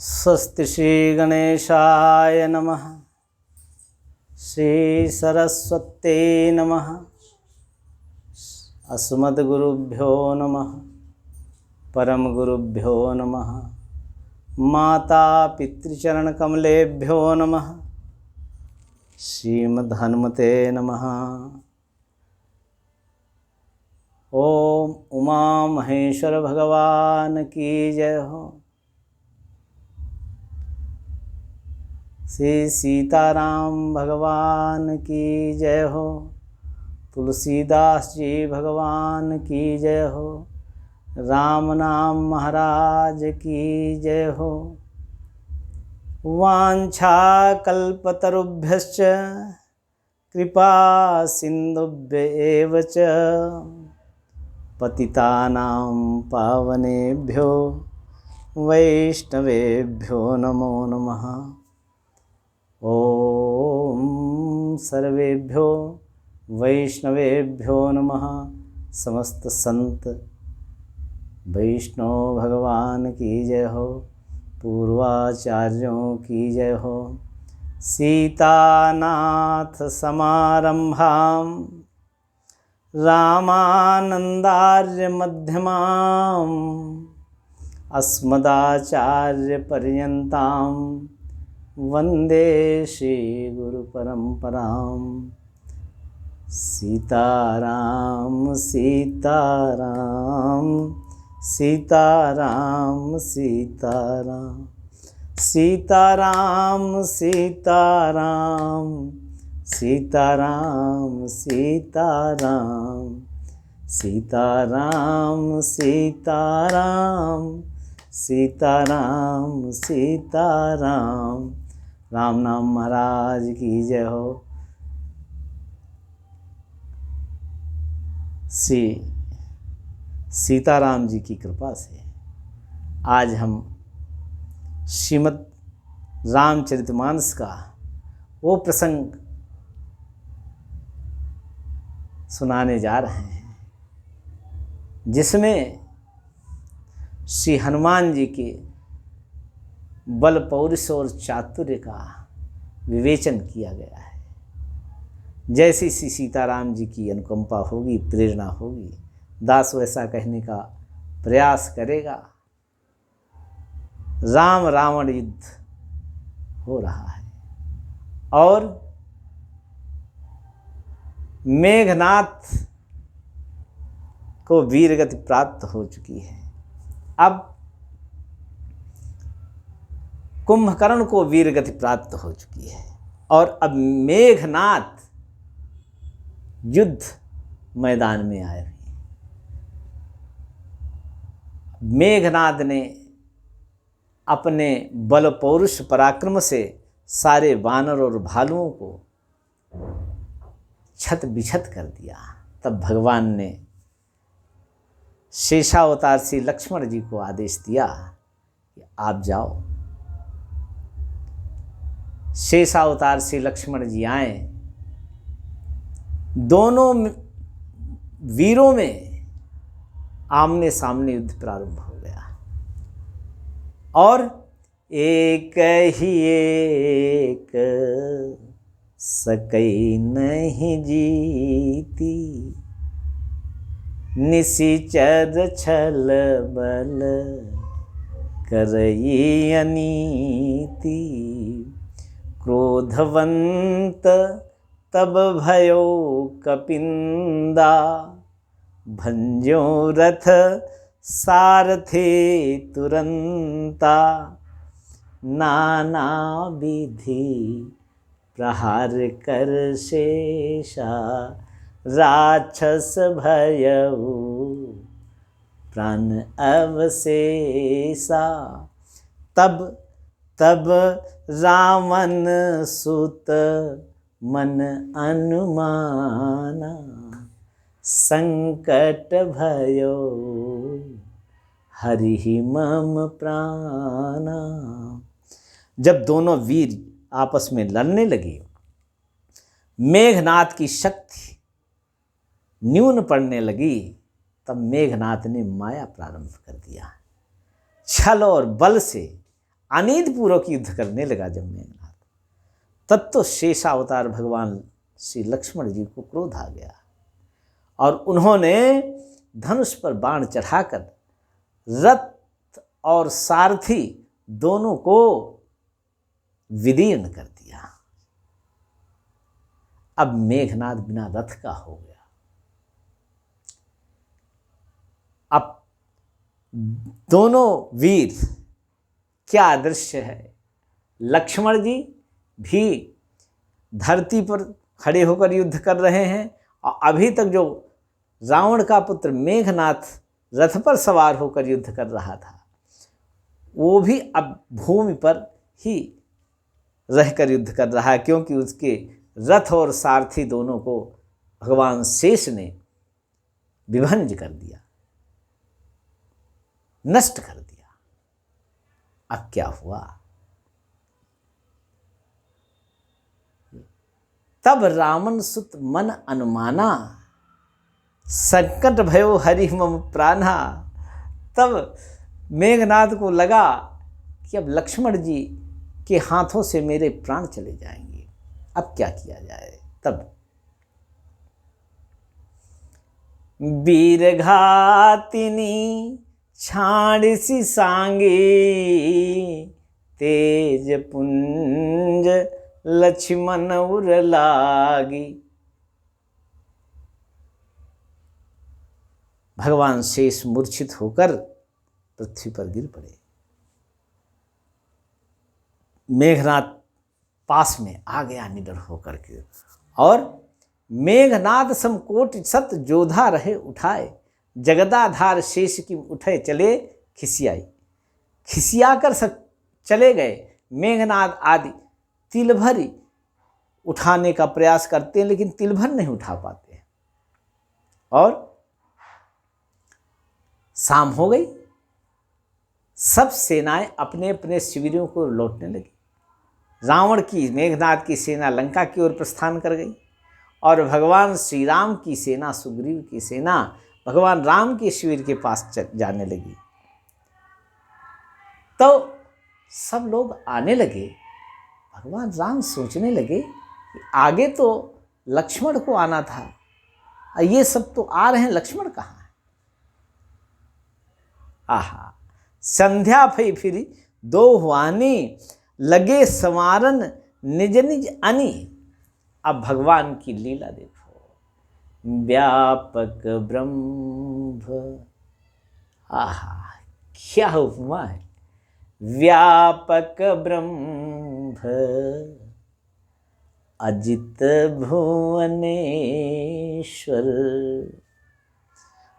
स्वस्ति श्री गणेशाय नमः। श्री सरस्वते नमः। अस्मद्गुरुभ्यो नमः। परम गुरुभ्यो नमः। माता पितृचरण कमलेभ्यो नमः। श्रीमद्हनुमते नमः। ओम उमा महेश्वर भगवान की जय हो। श्री सीताराम भगवान की जय हो। तुलसीदास जी भगवान की जय हो। राम नाम महाराज की जय हो। वांछा कल्पतरुभ्यश्च कृपा सिंधुभ्य एव च पतितानां पावनेभ्यो वैष्णवेभ्यो नमो नमः। ओम सर्वेभ्यो वैष्णवेभ्यो नमः। समस्त संत वैष्णव भगवान की जय हो। पूर्वाचार्यों की जय हो। सीतानाथ समारंभां रामानंदार्य मध्यमाम् अस्मदाचार्य पर्यन्तां वंदे श्री गुरु परंपराम। सीताराम सीताराम सीताराम सीताराम सीताराम सीताराम सीताराम सीताराम सीताराम सीताराम सीताराम सीताराम। राम नाम महाराज की जय हो। श्री सीताराम जी की कृपा से आज हम श्रीमद् रामचरितमानस का वो प्रसंग सुनाने जा रहे हैं जिसमें श्री हनुमान जी के बल पौरुष और चातुर्य का विवेचन किया गया है। जैसी श्री सीताराम जी की अनुकंपा होगी, प्रेरणा होगी, दास वैसा कहने का प्रयास करेगा। राम रावण युद्ध हो रहा है और मेघनाथ को वीरगति प्राप्त हो चुकी है। अब कुंभकर्ण को वीरगति प्राप्त हो चुकी है और अब मेघनाथ युद्ध मैदान में आए हुए। मेघनाथ ने अपने बल पौरुष पराक्रम से सारे वानर और भालुओं को छत बिछत कर दिया। तब भगवान ने शेषावतार से लक्ष्मण जी को आदेश दिया कि आप जाओ। शेषावतार से लक्ष्मण जी आए। दोनों वीरों में आमने सामने युद्ध प्रारंभ हो गया और एक ही एक सकई नहीं जीती, निशिचर छल बल करई अनीति। क्रोधवंत तब भयो कपिंदा, भंजो रथ सारथे तुरंता। नाना विधि प्रहार कर शेषा, राक्षस भयऊ प्राण अवशेषा। तब रावण सुत मन अनुमाना, संकट भयो हरि मम प्राणा। जब दोनों वीर आपस में लड़ने लगे, मेघनाथ की शक्ति न्यून पड़ने लगी। तब मेघनाथ ने माया प्रारंभ कर दिया। छल और बल से अनीति पूर्वक युद्ध करने लगा जब मेघनाद, तब तो शेषावतार भगवान श्री लक्ष्मण जी को क्रोध आ गया और उन्होंने धनुष पर बाण चढ़ाकर रथ और सारथी दोनों को विदीर्ण कर दिया। अब मेघनाद बिना रथ का हो गया। अब दोनों वीर, क्या दृश्य है। लक्ष्मण जी भी धरती पर खड़े होकर युद्ध कर रहे हैं और अभी तक जो रावण का पुत्र मेघनाद रथ पर सवार होकर युद्ध कर रहा था, वो भी अब भूमि पर ही रहकर युद्ध कर रहा है, क्योंकि उसके रथ और सारथी दोनों को भगवान शेष ने विभंज कर दिया, नष्ट कर दिया। अब क्या हुआ? तब रामन सुत मन अनुमाना, संकट भयो हरि मम प्राणा। तब मेघनाद को लगा कि अब लक्ष्मण जी के हाथों से मेरे प्राण चले जाएंगे, अब क्या किया जाए। तब वीर घातिनी छाड़सी सांगी, तेज पुंज लक्ष्मण उर लागी। भगवान शेष मूर्छित होकर पृथ्वी पर गिर पड़े। मेघनाद पास में आ गया निडर होकर के, और मेघनाद समकोट सत जोधा रहे उठाए, जगदाधार शेष की उठे चले खिसियाई। खिसिया कर सब चले गए। मेघनाद आदि तिलभर उठाने का प्रयास करते हैं, लेकिन तिलभर नहीं उठा पाते हैं। और शाम हो गई, सब सेनाएं अपने अपने शिविरों को लौटने लगी। रावण की, मेघनाद की सेना लंका की ओर प्रस्थान कर गई और भगवान श्री राम की सेना, सुग्रीव की सेना भगवान राम के शिविर के पास जाने लगी। तो सब लोग आने लगे। भगवान राम सोचने लगे कि आगे तो लक्ष्मण को आना था, ये सब तो आ रहे हैं, लक्ष्मण कहाँ है? आहा, संध्या भई फिरी दो हुआनी, लगे समारन निज निज अनी। अब भगवान की लीला देखो। व्यापक ब्रह्म, आहा क्या उपमा है। व्यापक ब्रह्म अजित भुवनेश्वर,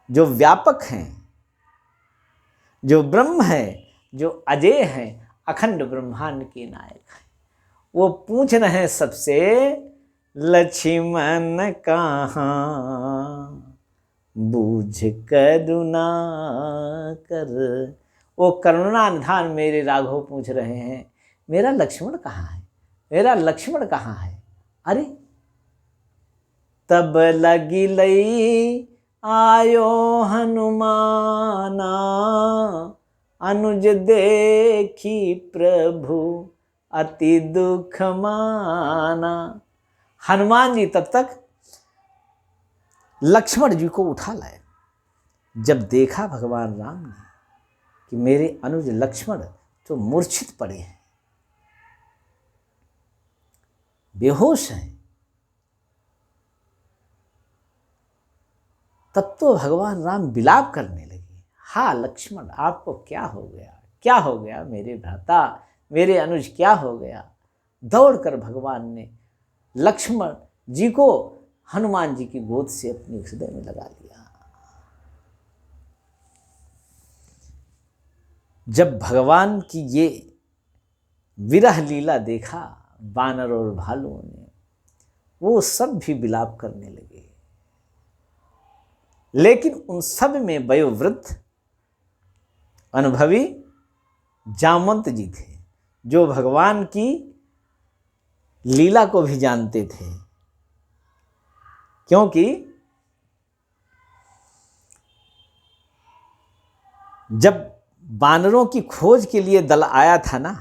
जो व्यापक हैं, जो ब्रह्म है, जो अजय हैं, अखंड ब्रह्मांड के नायक हैं, वो पूछ रहे हैं सबसे, लक्ष्मण कहाँ बूझ करुणा कर। वो करुणा निधान मेरे राघव पूछ रहे हैं, मेरा लक्ष्मण कहाँ है, मेरा लक्ष्मण कहाँ है। अरे तब लगी लई आयो हनुमाना, अनुज देखी प्रभु अति दुख माना। हनुमान जी तब तक लक्ष्मण जी को उठा लाए। जब देखा भगवान राम ने कि मेरे अनुज लक्ष्मण तो मूर्छित पड़े हैं, बेहोश हैं, तब तो भगवान राम विलाप करने लगे। हाँ लक्ष्मण, आपको क्या हो गया, क्या हो गया मेरे भ्राता, मेरे अनुज क्या हो गया। दौड़कर भगवान ने लक्ष्मण जी को हनुमान जी की गोद से अपने हृदय में लगा लिया। जब भगवान की ये विरह लीला देखा बानर और भालुओं ने, वो सब भी विलाप करने लगे। लेकिन उन सब में वयोवृद्ध अनुभवी जामवंत जी थे, जो भगवान की लीला को भी जानते थे। क्योंकि जब वानरों की खोज के लिए दल आया था ना,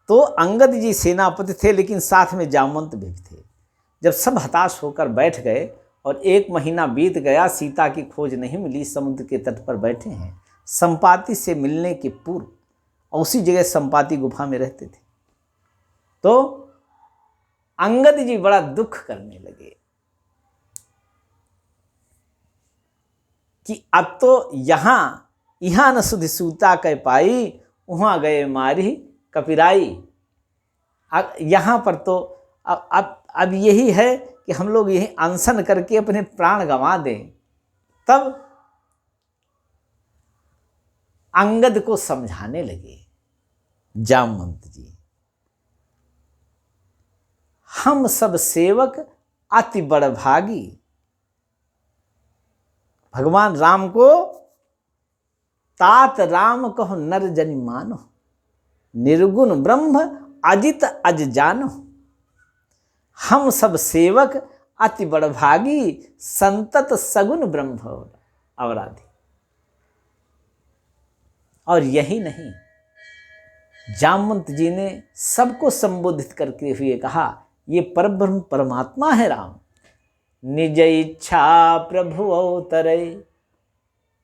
तो अंगद जी सेनापति थे, लेकिन साथ में जामवंत भी थे। जब सब हताश होकर बैठ गए और 1 महीना बीत गया, सीता की खोज नहीं मिली, समुद्र के तट पर बैठे हैं। संपाति से मिलने के पूर्व उसी जगह संपाति गुफा में रहते थे। तो अंगद जी बड़ा दुख करने लगे कि अब तो यहाँ न सुधि सूता कह पाई, वहाँ गए मारी कपिराई। यहाँ पर तो अब यही है कि हम लोग यही अनशन करके अपने प्राण गंवा दें। तब अंगद को समझाने लगे जामवंत जी, हम सब सेवक अति बड़भागी। भगवान राम को तात राम कहो नर जनि मानो, निर्गुण ब्रह्म अजित अज जानो। हम सब सेवक अति बड़भागी, संतत सगुन ब्रह्म अवराधी। और यही नहीं, जामवंत जी ने सबको संबोधित करते हुए कहा, ये परब्रह्म परमात्मा है राम। निज इच्छा प्रभु अवतरे,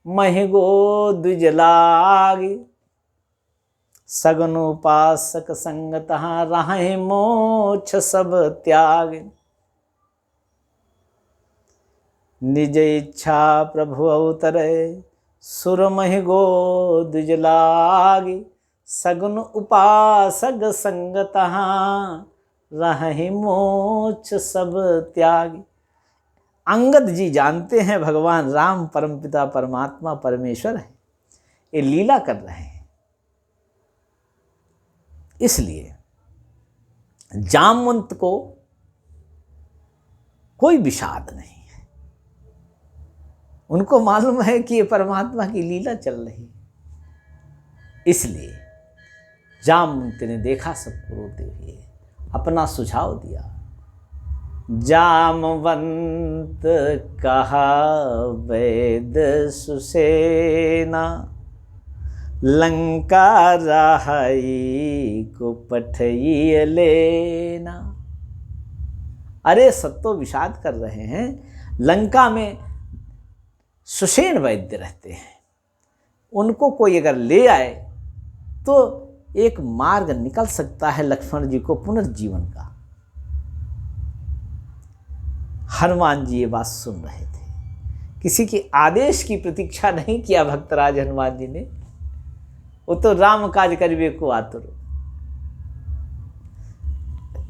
महिगो द्विज लागे। सगन उपासक संगत राहे मोक्ष सब त्याग। निज इच्छा प्रभु अवतरे, सुर महिगो द्विज लागे। सगुन उपासक संगत राहे मोक्ष सब त्याग। अंगद जी जानते हैं भगवान राम परमपिता परमात्मा परमेश्वर है, ये लीला कर रहे हैं। इसलिए जामवंत को कोई विषाद नहीं है, उनको मालूम है कि ये परमात्मा की लीला चल रही। इसलिए जामवंत ने देखा सबको रोते हुए, अपना सुझाव दिया। जामवंत कहा वेद सुसेना, लंका राही को पठइए लेना। अरे सब तो विषाद कर रहे हैं, लंका में सुसेन वैद्य रहते हैं, उनको कोई अगर ले आए तो एक मार्ग निकल सकता है लक्ष्मण जी को पुनर्जीवन का। हनुमान जी ये बात सुन रहे थे, किसी के आदेश की प्रतीक्षा नहीं किया भक्तराज हनुमान जी ने, वो तो राम काज करिबे को आतुर।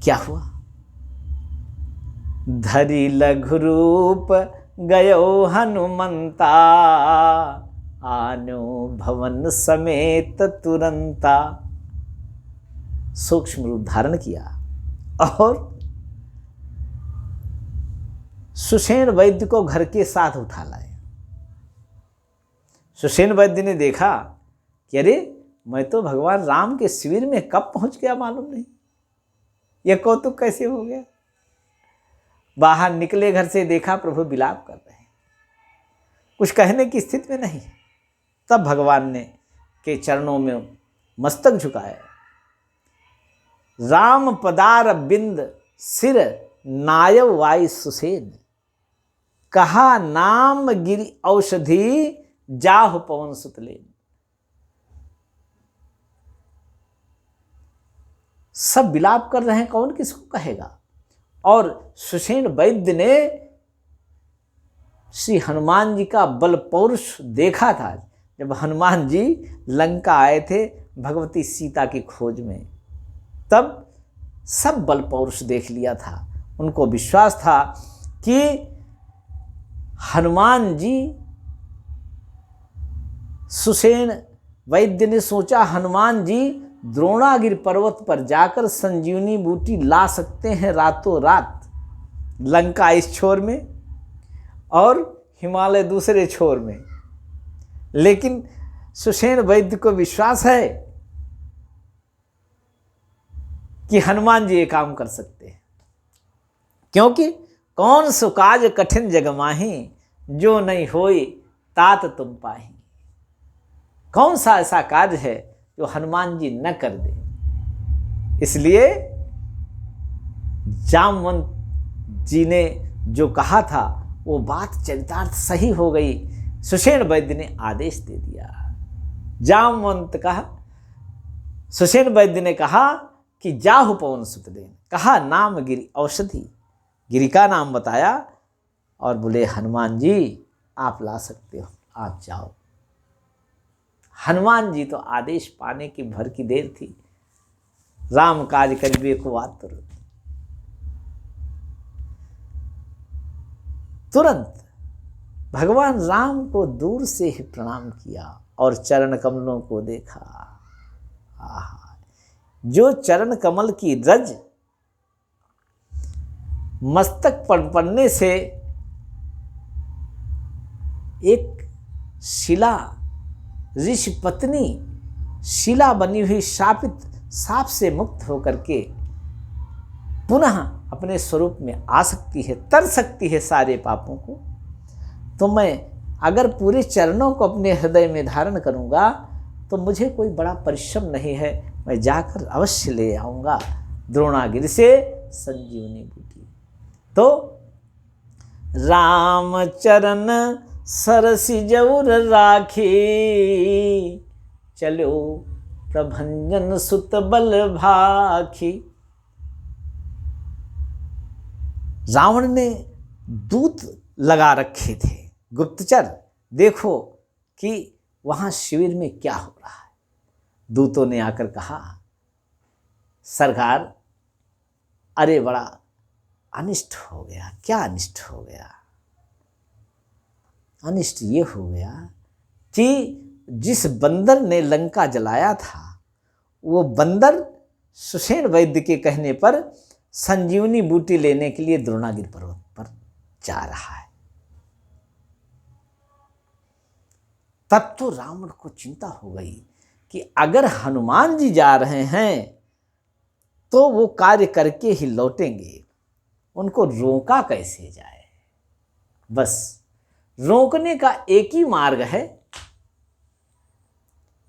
क्या हुआ? धरि लघु रूप गयो हनुमंता, आनो भवन समेत तुरंता। सूक्ष्म रूप धारण किया और सुसेन वैद्य को घर के साथ उठा लाए। सुसेन वैद्य ने देखा कि अरे मैं तो भगवान राम के शिविर में कब पहुंच गया मालूम नहीं, यह कौतुक कैसे हो गया। बाहर निकले घर से, देखा प्रभु विलाप कर रहे हैं, कुछ कहने की स्थिति में नहीं। तब भगवान ने के चरणों में मस्तक झुकाया। राम पदार बिंद सिर नायव वाई सुसेन, कहा नाम गिरि औषधि जाहु पवन सुतलेन। सब विलाप कर रहे हैं, कौन किसको कहेगा। और सुसेन वैद्य ने श्री हनुमान जी का बल पौरुष देखा था। जब हनुमान जी लंका आए थे भगवती सीता की खोज में, तब सब बल पौरुष देख लिया था। उनको विश्वास था कि हनुमान जी, सुसेन वैद्य ने सोचा हनुमान जी द्रोणागिरि पर्वत पर जाकर संजीवनी बूटी ला सकते हैं रातों रात, लंका इस छोर में और हिमालय दूसरे छोर में। लेकिन सुसेन वैद्य को विश्वास है कि हनुमान जी ये काम कर सकते हैं, क्योंकि कौन सो काज कठिन जग माही, जो नहीं होई तात तुम पाही। कौन सा ऐसा कार्य है जो हनुमान जी न कर दे। इसलिए जामवंत जी ने जो कहा था वो बात चरितार्थ सही हो गई। सुषेण वैद्य ने आदेश दे दिया। जामवंत कहा, सुषेण वैद्य ने कहा कि जाहु पवन सुत देन, कहा नाम गिरि औषधि, गिरि का नाम बताया और बोले हनुमान जी आप ला सकते हो, आप जाओ। हनुमान जी तो आदेश पाने की भर की देर थी। राम काज करिबे को आतुर, तुरंत भगवान राम को दूर से ही प्रणाम किया और चरण कमलों को देखा। आहा, जो चरण कमल की रज मस्तक पर पड़ने से एक शिला, ऋषि पत्नी शिला बनी हुई शापित साप से मुक्त होकर के पुनः अपने स्वरूप में आ सकती है, तर सकती है सारे पापों को, तो मैं अगर पूरे चरणों को अपने हृदय में धारण करूंगा तो मुझे कोई बड़ा परिश्रम नहीं है, मैं जाकर अवश्य ले आऊंगा द्रोणागिरि से संजीवनी बूटी। तो राम चरण सरसि जौर राखी, चलो प्रभंजन सुत बल भाखी। रावण ने दूत लगा रखे थे, गुप्तचर, देखो कि वहां शिविर में क्या हो रहा है। दूतों ने आकर कहा सरकार, अरे बड़ा अनिष्ट हो गया। क्या अनिष्ट हो गया? अनिष्ट ये हो गया कि जिस बंदर ने लंका जलाया था वो बंदर सुषेण वैद्य के कहने पर संजीवनी बूटी लेने के लिए द्रोणागिरि पर्वत पर जा रहा है। तब तो रावण को चिंता हो गई कि अगर हनुमान जी जा रहे हैं तो वो कार्य करके ही लौटेंगे, उनको रोका कैसे जाए। बस रोकने का एक ही मार्ग है,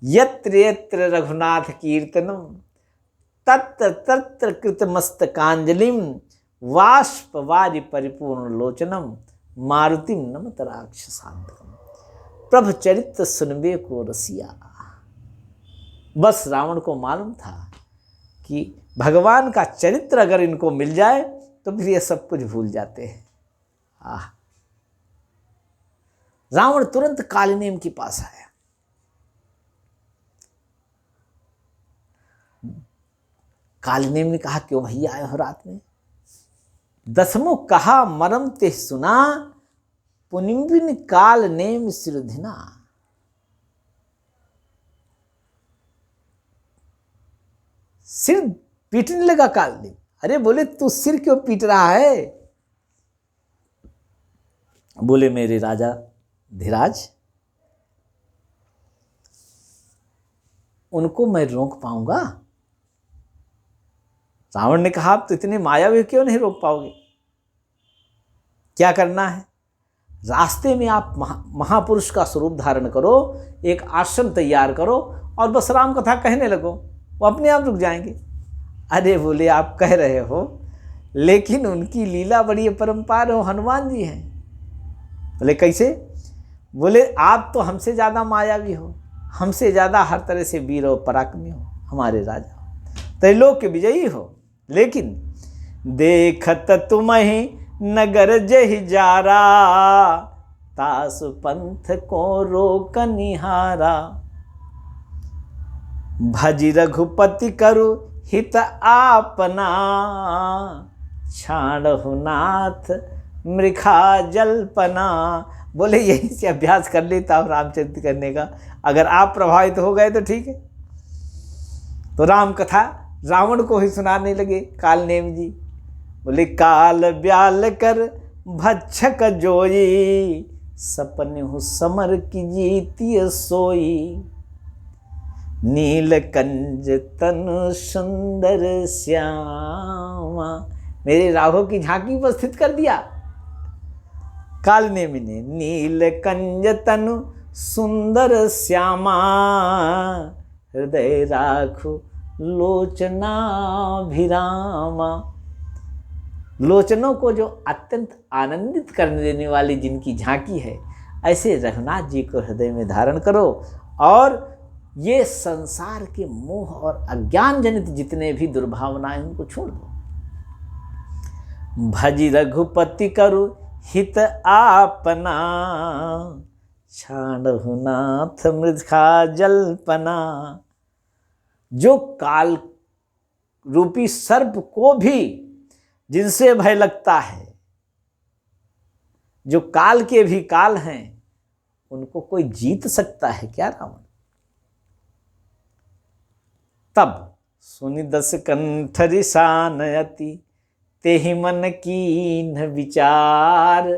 यत्र यत्र रघुनाथ कीर्तनम तत्र तत्र कृतमस्तकांजलिम वाष्पवारि परिपूर्ण लोचनम मारुतिम नमत राक्षसांतकम। प्रभु चरित्र सुनबे को रसिया। बस रावण को मालूम था कि भगवान का चरित्र अगर इनको मिल जाए तो फिर ये सब कुछ भूल जाते हैं। रावण तुरंत कालनेम के पास आया। कालनेम ने कहा क्यों भैया आए हो रात में? दसमों कहा मरम ते सुना, पुनिम्बिन कालनेम सिरुधिना। सिर पीटने लगा कालनेम। अरे बोले तू सिर क्यों पीट रहा है? बोले मेरे राजा धीराज, उनको मैं रोक पाऊंगा? रावण ने कहा आप तो इतने मायावी क्यों नहीं रोक पाओगे? क्या करना है? रास्ते में आप महापुरुष का स्वरूप धारण करो, एक आश्रम तैयार करो और बस राम कथा कहने लगो, वो अपने आप रुक जाएंगे। अरे बोले आप कह रहे हो, लेकिन उनकी लीला बड़ी अपरंपार हो, हनुमान जी हैं। बोले कैसे? बोले आप तो हमसे ज़्यादा मायावी हो, हमसे ज़्यादा हर तरह से वीर और पराक्रमी हो, हमारे राजा हो, त्रैलोक के विजयी हो, लेकिन देखत तुम्हें नगर जहि जारा, तासु पंथ को रोक निहारा। भजि रघुपति करु हित आपना, छाड़हु नाथ मृखा जल्पना। बोले यहीं से अभ्यास कर लेता हूँ रामचरित्र करने का, अगर आप प्रभावित हो गए तो ठीक है। तो राम कथा रावण को ही सुनाने लगे कालनेम जी। बोले काल ब्याल कर भक्षक जोई, सपने हु समर की जीती सोई। नील कंज तनु सुंदर श्यामा। मेरे राघव की झांकी उपस्थित कर दिया कालनेमी ने। नील कंज तनु सुंदर श्यामा, हृदय राखो लोचना भिरामा। लोचनों को जो अत्यंत आनंदित करने देने वाली जिनकी झांकी है, ऐसे रघुनाथ जी को हृदय में धारण करो और ये संसार के मोह और अज्ञान जनित जितने भी दुर्भावनाएं उनको छोड़ दो। भज रघुपति करु हित आपना, छाड़हु नाथ मृषा जल्पना। जो काल रूपी सर्प को भी जिनसे भय लगता है, जो काल के भी काल हैं, उनको कोई जीत सकता है क्या रावण? तब सुनि दस कंठ रिसानयति, तेहि मन कीन्ह विचार।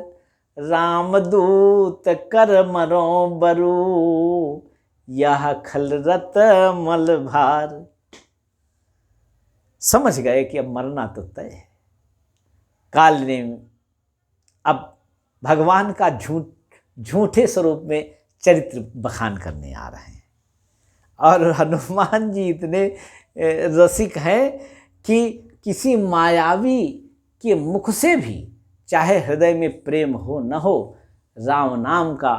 रामदूत कर मरो बरु, यह खलरत मल भार। समझ गए कि अब मरना तो तय है। काल ने अब भगवान का झूठे स्वरूप में चरित्र बखान करने आ रहे हैं और हनुमान जी इतने रसिक हैं कि किसी मायावी के मुख से भी, चाहे हृदय में प्रेम हो न हो, राम नाम का,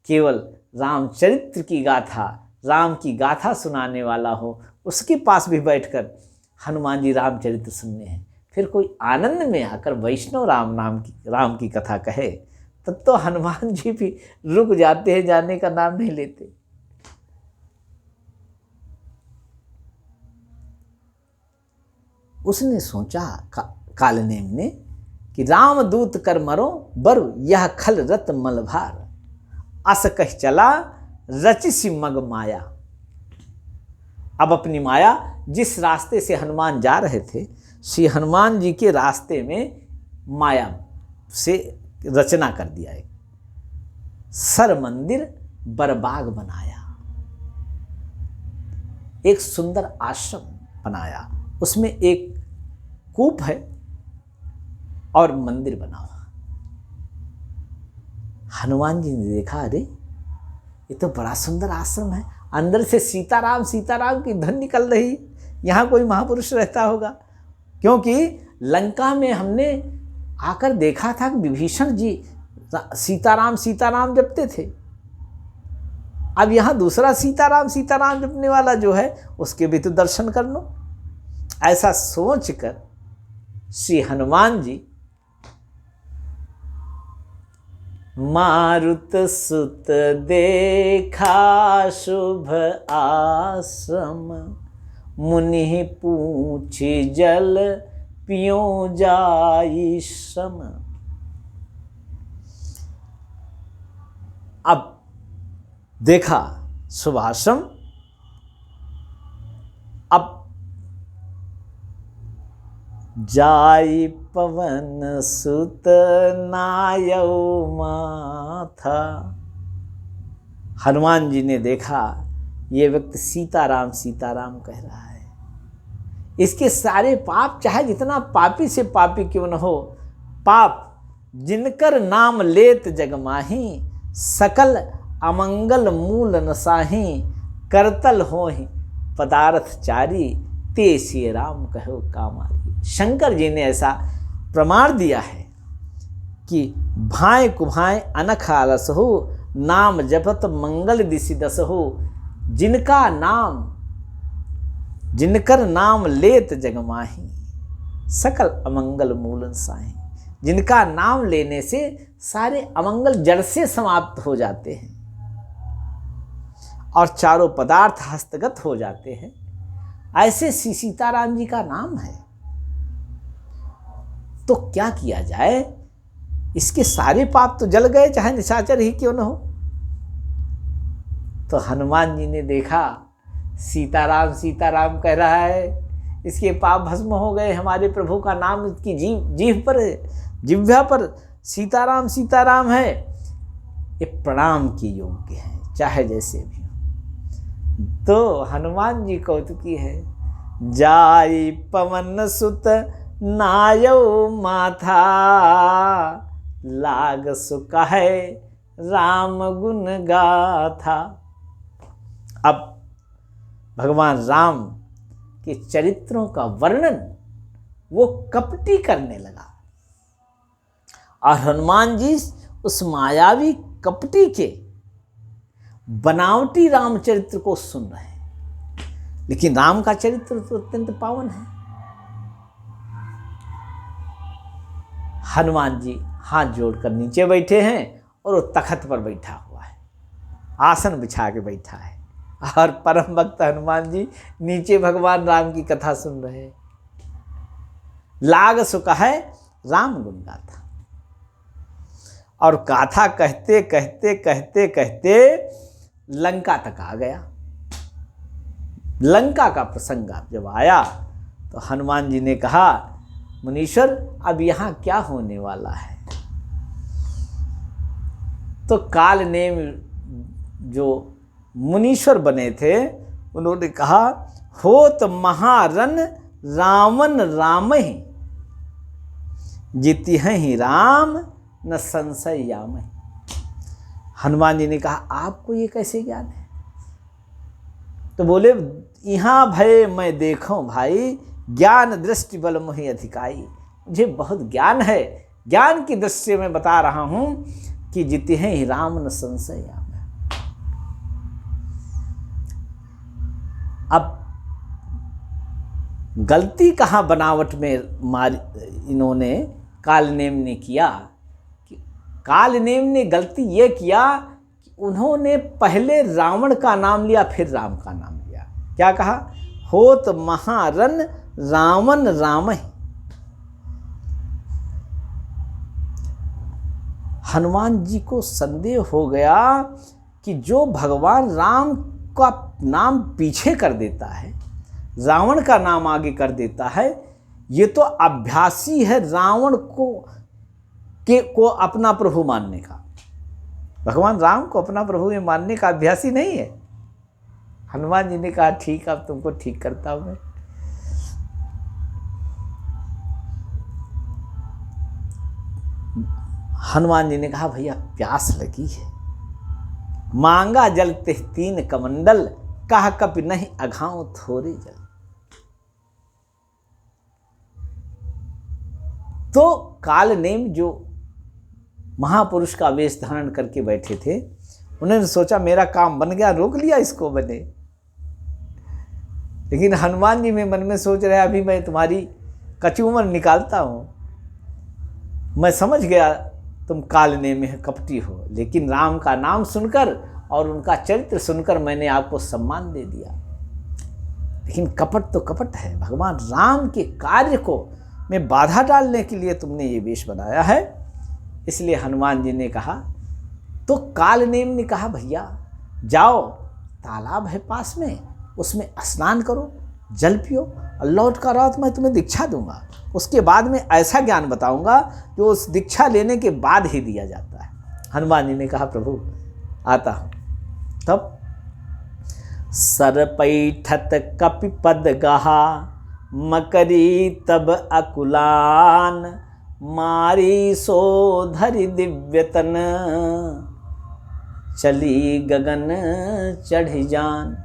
केवल रामचरित्र की गाथा, राम की गाथा सुनाने वाला हो, उसके पास भी बैठकर हनुमान जी रामचरित्र सुनने हैं। फिर कोई आनंद में आकर वैष्णव राम की कथा कहे, तब तो हनुमान जी भी रुक जाते हैं, जाने का नाम नहीं लेते। उसने सोचा कालनेम ने कि रामदूत कर मरो बरु, यह खल रत मलभार। अस कह चला रचिसी मग माया। अब अपनी माया, जिस रास्ते से हनुमान जा रहे थे, श्री हनुमान जी के रास्ते में माया से रचना कर दिया। एक सर मंदिर बरबाग बनाया, एक सुंदर आश्रम बनाया, उसमें एक कूप है और मंदिर बना हुआ। हनुमान जी ने देखा, अरे ये तो बड़ा सुंदर आश्रम है, अंदर से सीताराम सीताराम की धुन निकल रही, यहाँ कोई महापुरुष रहता होगा। क्योंकि लंका में हमने आकर देखा था कि विभीषण जी सीताराम सीताराम जपते थे। अब यहाँ दूसरा सीताराम सीताराम जपने वाला जो है, उसके भी तो दर्शन कर लो। ऐसा सोचकर श्री हनुमान जी मारुत सुत देखा शुभ आश्रम, मुनि पूछी जल पियो जाई श्रम। अब देखा शुभ आश्रम, अब जाई पवन सुत नायौ माथा। हनुमान जी ने देखा ये व्यक्ति सीताराम सीताराम कह रहा है। इसके सारे पाप, चाहे जितना पापी से पापी क्यों न हो, पाप जिनकर नाम लेत जगमाही, सकल अमंगल मूल नसाही, करतल होहि पदार्थ चारी, ते सिय राम कहो कामारी। शंकर जी ने ऐसा प्रमाण दिया है कि भाए कुभाए अनख आलस हो, नाम जपत मंगल दिसि दस हो। जिनकर नाम लेत जगमाही, सकल अमंगल मूलन साही। जिनका नाम लेने से सारे अमंगल जड़ से समाप्त हो जाते हैं और चारों पदार्थ हस्तगत हो जाते हैं। ऐसे श्री सीताराम जी का नाम है। तो क्या किया जाए, इसके सारे पाप तो जल गए, चाहे निशाचर ही क्यों न हो। तो हनुमान जी ने देखा सीताराम सीताराम कह रहा है, इसके पाप भस्म हो गए, हमारे प्रभु का नाम इसकी जीभ पर है, जिह्वा पर सीताराम सीताराम है, ये प्रणाम के योग्य है, चाहे जैसे भी हो। तो हनुमान जी कौतुकी है, जाई पवन सुत नायौ माथा, लाग सुख है राम गुण गाथा। अब भगवान राम के चरित्रों का वर्णन वो कपटी करने लगा और हनुमान जी उस मायावी कपटी के बनावटी रामचरित्र को सुन रहे हैं, लेकिन राम का चरित्र तो अत्यंत पावन है। हनुमान जी हाथ जोड़कर नीचे बैठे हैं और वो तखत पर बैठा हुआ है, आसन बिछा के बैठा है, और परम भक्त हनुमान जी नीचे भगवान राम की कथा सुन रहे हैं। लाग सुख है राम गुण गाथा। और गाथा कहते कहते कहते कहते लंका तक आ गया। लंका का प्रसंग जब आया तो हनुमान जी ने कहा, मुनीश्वर अब यहाँ क्या होने वाला है? तो काल नेम जो मुनीश्वर बने थे उन्होंने कहा, होत महारन रावण रामहि, जितिहि राम न संशय यामहि। हनुमान जी ने कहा, आपको ये कैसे ज्ञान है? तो बोले, यहाँ भय मैं देखूं भाई, ज्ञान दृष्टि बल मोहि अधिकाई। मुझे बहुत ज्ञान है, ज्ञान की दृष्टि से मैं बता रहा हूं कि जितिहि राम न संशय यामहि। अब गलती कहाँ बनावट में इन्होंने कालनेम ने किया कि कालनेम ने गलती ये किया कि उन्होंने पहले रावण का नाम लिया फिर राम का नाम लिया। क्या कहा? होत महारन रावण रामहि। हनुमान जी को संदेह हो गया कि जो भगवान राम का नाम पीछे कर देता है, रावण का नाम आगे कर देता है, ये तो अभ्यासी है रावण को अपना प्रभु मानने का। भगवान राम को अपना प्रभु में मानने का अभ्यासी नहीं है। हनुमान जी ने कहा, ठीक, अब तुमको ठीक करता हूं मैं। हनुमान जी ने कहा, भैया प्यास लगी है, मांगा जल ते 3 कमंडल, कहा कपि नहीं अघाऊं थोड़े जल। तो कालनेम जो महापुरुष का वेश धारण करके बैठे थे, उन्होंने सोचा मेरा काम बन गया, रोक लिया इसको बने। लेकिन हनुमान जी में मन में सोच रहे, अभी मैं तुम्हारी कचूमर निकालता हूँ। मैं समझ गया तुम कालनेम में कपटी हो, लेकिन राम का नाम सुनकर और उनका चरित्र सुनकर मैंने आपको सम्मान दे दिया। लेकिन कपट तो कपट है, भगवान राम के कार्य को में बाधा डालने के लिए तुमने ये वेश बनाया है। इसलिए हनुमान जी ने कहा, तो कालनेम ने कहा, भैया जाओ, तालाब है पास में, उसमें स्नान करो, जल पियो, और लौट कर आओ तो मैं तुम्हें दीक्षा दूंगा। उसके बाद में ऐसा ज्ञान बताऊंगा जो उस दीक्षा लेने के बाद ही दिया जाता है। हनुमान जी ने कहा, प्रभु आता हूँ। तब सर पैठत कपि पद गहा, मकरी तब अकुलान, मारी सो धरि दिव्यतन, चली गगन चढ़ी जान।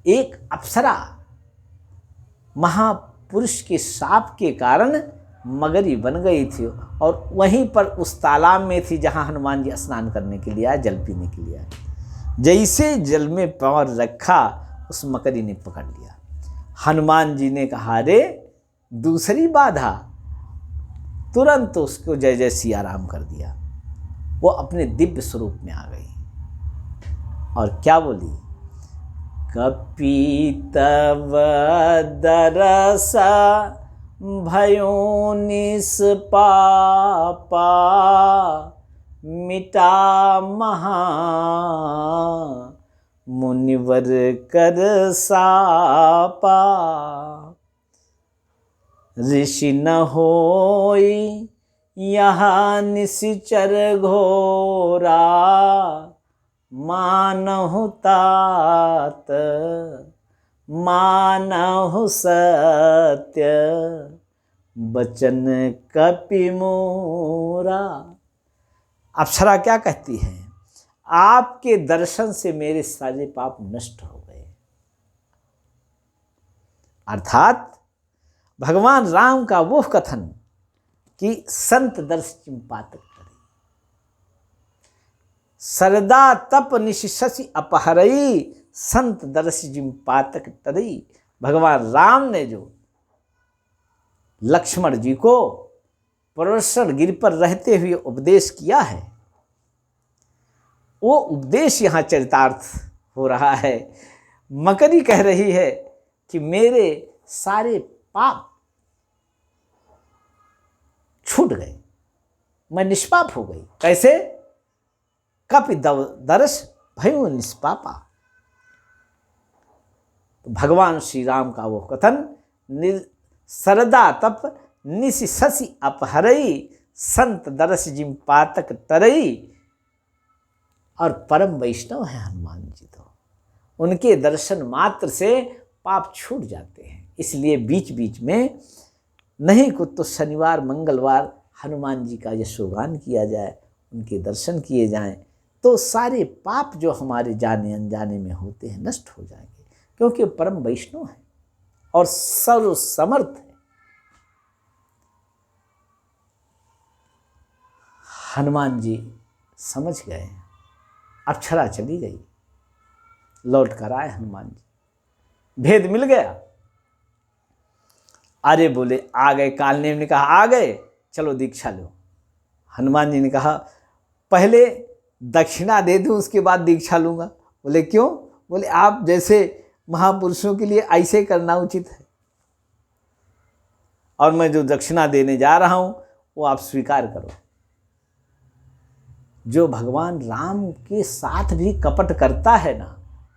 एक अप्सरा महापुरुष के शाप के कारण मगरी बन गई थी और वहीं पर उस तालाब में थी जहां हनुमान जी स्नान करने के लिए आए, जल पीने के लिए आए। जैसे जल में पैर रखा, उस मकरी ने पकड़ लिया। हनुमान जी ने कहा, रे दूसरी बाधा, तुरंत उसको जय जय सिया राम कर दिया। वो अपने दिव्य स्वरूप में आ गई और क्या बोली, कपि तव दरसा भयो निष्पापा, मिटा महा मुनिवर कर सापा, ऋषि न होई यहाँ निशिचर घोरा, मानहु तात मानहु सत्य, बचन कपि मोरा। अप्सरा क्या कहती है, आपके दर्शन से मेरे सारे पाप नष्ट हो गए। अर्थात भगवान राम का वो कथन कि संत दर्श चिंपातक तरी, सरदा तप निशि अपहरई, संत दर्श जिम्पातक तरी। भगवान राम ने जो लक्ष्मण जी को पर्वतसर गिर पर रहते हुए उपदेश किया है, वो उपदेश यहाँ चरितार्थ हो रहा है। मकरी कह रही है कि मेरे सारे पाप छूट गए, मैं निष्पाप हो गई। कैसे? कपि दर्श भयो निष्पापा। तो भगवान श्री राम का वो कथन, सरदा तप निशि शशि अपहरई, संत दर्श जिम पातक तरई। और परम वैष्णव है हनुमान जी, तो उनके दर्शन मात्र से पाप छूट जाते हैं। इसलिए बीच बीच में नहीं कुछ तो शनिवार मंगलवार हनुमान जी का यशोगान किया जाए, उनके दर्शन किए जाएं, तो सारे पाप जो हमारे जाने अनजाने में होते हैं नष्ट हो जाएंगे, क्योंकि परम वैष्णव है और सर्व समर्थ है। हनुमान जी समझ गए, अप्सरा चली गई, लौट कर आए हनुमान जी, भेद मिल गया। अरे बोले आ गए, कालनेम ने कहा आ गए, चलो दीक्षा लो। हनुमान जी ने कहा पहले दक्षिणा दे दूं उसके बाद दीक्षा लूँगा। बोले क्यों? बोले आप जैसे महापुरुषों के लिए ऐसे करना उचित है, और मैं जो दक्षिणा देने जा रहा हूँ वो आप स्वीकार करो। जो भगवान राम के साथ भी कपट करता है ना,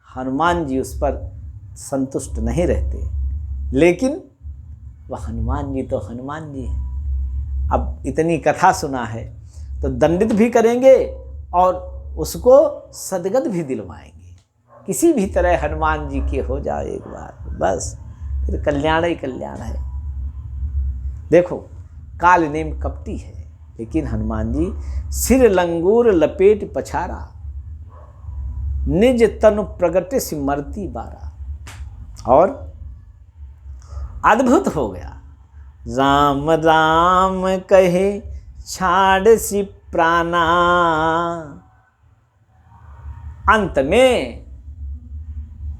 हनुमान जी उस पर संतुष्ट नहीं रहते, लेकिन वह हनुमान जी तो हनुमान जी हैं। अब इतनी कथा सुना है तो दंडित भी करेंगे और उसको सदगत भी दिलवाएंगे। किसी भी तरह हनुमान जी के हो जाओ एक बार, बस फिर कल्याण ही कल्याण है। देखो काल नेम कपटी है, लेकिन हनुमान जी सिर लंगूर लपेट पछारा, निज तनु प्रगटे सिमरती बारा। और अद्भुत हो गया, राम राम कहे छाड़ सी प्राणा, अंत में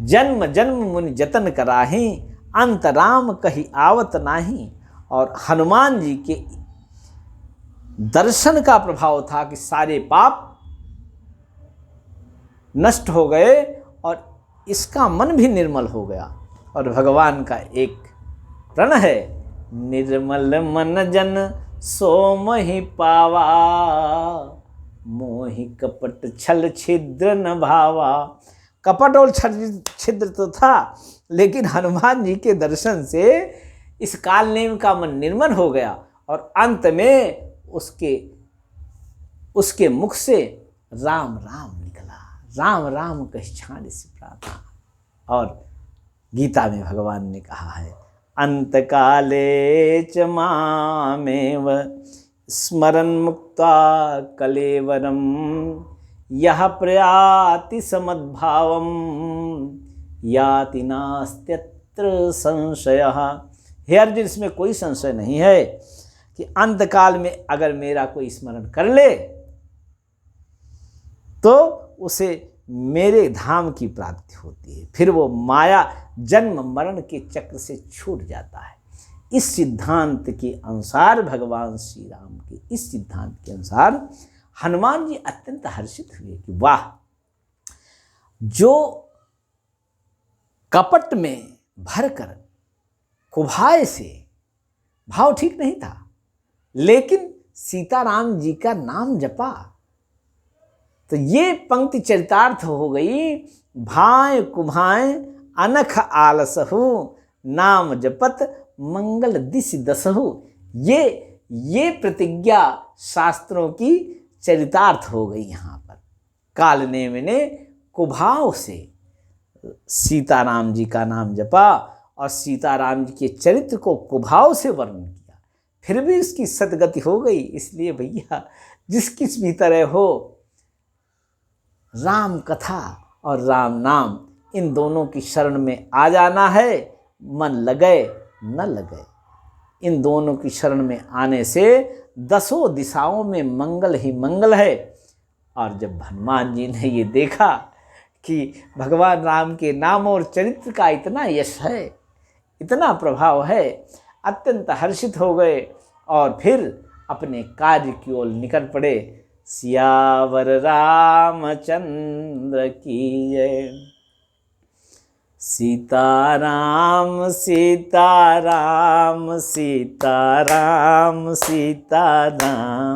जन्म जन्म मुनि जतन कराही, अंत राम कही आवत नाही। और हनुमान जी के दर्शन का प्रभाव था कि सारे पाप नष्ट हो गए और इसका मन भी निर्मल हो गया। और भगवान का एक प्रण है, निर्मल मन जन सो मोहि पावा, मोहि कपट छल छिद्र न भावा। कपट और छिद्र तो था, लेकिन हनुमान जी के दर्शन से इस कालनेम का मन निर्मल हो गया और अंत में उसके मुख से राम राम निकला, राम राम कहि छाड़ सी प्राणा। और गीता में भगवान ने कहा है, अंत काले च मामेव स्मरन् मुक्ता कलेवरम, यह प्रयाति समद्भावम याति नास्त्यत्र संशयः। हे अर्जुन, इसमें कोई संशय नहीं है कि अंत काल में अगर मेरा कोई स्मरण कर ले तो उसे मेरे धाम की प्राप्ति होती है, फिर वो माया जन्म मरण के चक्र से छूट जाता है। इस सिद्धांत के अनुसार, भगवान श्री राम के इस सिद्धांत के अनुसार हनुमान जी अत्यंत हर्षित हुए कि वाह, जो कपट में भरकर कुभाए से, भाव ठीक नहीं था, लेकिन सीताराम जी का नाम जपा, तो ये पंक्ति चरितार्थ हो गई, भाए कुभाए अनख आलसहु, नाम जपत मंगल दिशि दसहु। ये प्रतिज्ञा शास्त्रों की चरितार्थ हो गई। यहाँ पर कालनेम ने कुभाव से सीताराम जी का नाम जपा और सीताराम जी के चरित्र को कुभाव से वर्णन किया, फिर भी उसकी सदगति हो गई। इसलिए भैया जिस किस भी तरह हो, राम कथा और राम नाम इन दोनों की शरण में आ जाना है। मन लगे न लगे, इन दोनों की शरण में आने से दसों दिशाओं में मंगल ही मंगल है। और जब हनुमान जी ने ये देखा कि भगवान राम के नाम और चरित्र का इतना यश है, इतना प्रभाव है, अत्यंत हर्षित हो गए और फिर अपने कार्य की ओर निकल पड़े। सियावर रामचंद्र की जय। सीताराम सीताराम सीताराम सीताराम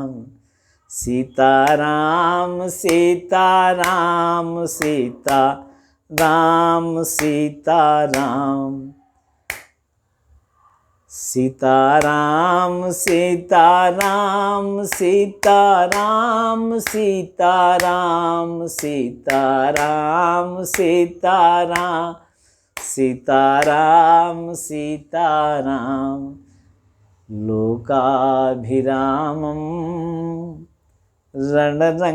सीताराम सीताराम सीताराम सीताराम सीताराम सीताराम सीताराम सीताराम सीताराम सीताराम सीताराम सीताराम लोकाभिरामं रणरंगधीरं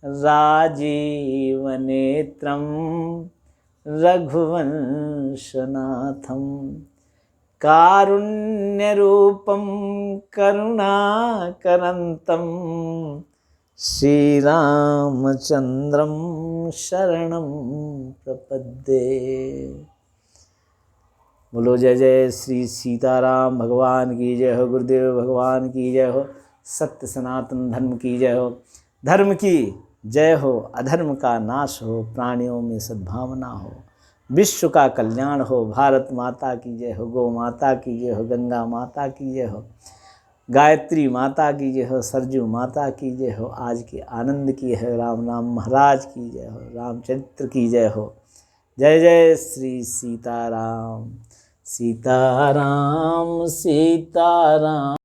राजीवनेत्रं रघुवंशनाथं कारुण्यरूपं करुणाकरन्तं श्रीरामचंद्रं शरणं प्रपद्ये। बोलो जय जय श्री सीताराम भगवान की जय हो, गुरुदेव भगवान की जय हो, सत्य सनातन धर्म की जय हो। धर्म की जय हो, अधर्म का नाश हो, प्राणियों में सद्भावना हो, विश्व का कल्याण हो। भारत माता की जय हो, गौ माता की जय हो, गंगा माता की जय हो, गायत्री माता की जय हो, सरजू माता की जय हो, आज के आनंद की है, राम राम महाराज की जय हो, रामचरित्र की जय हो। जय जय श्री सीताराम सीताराम सीताराम।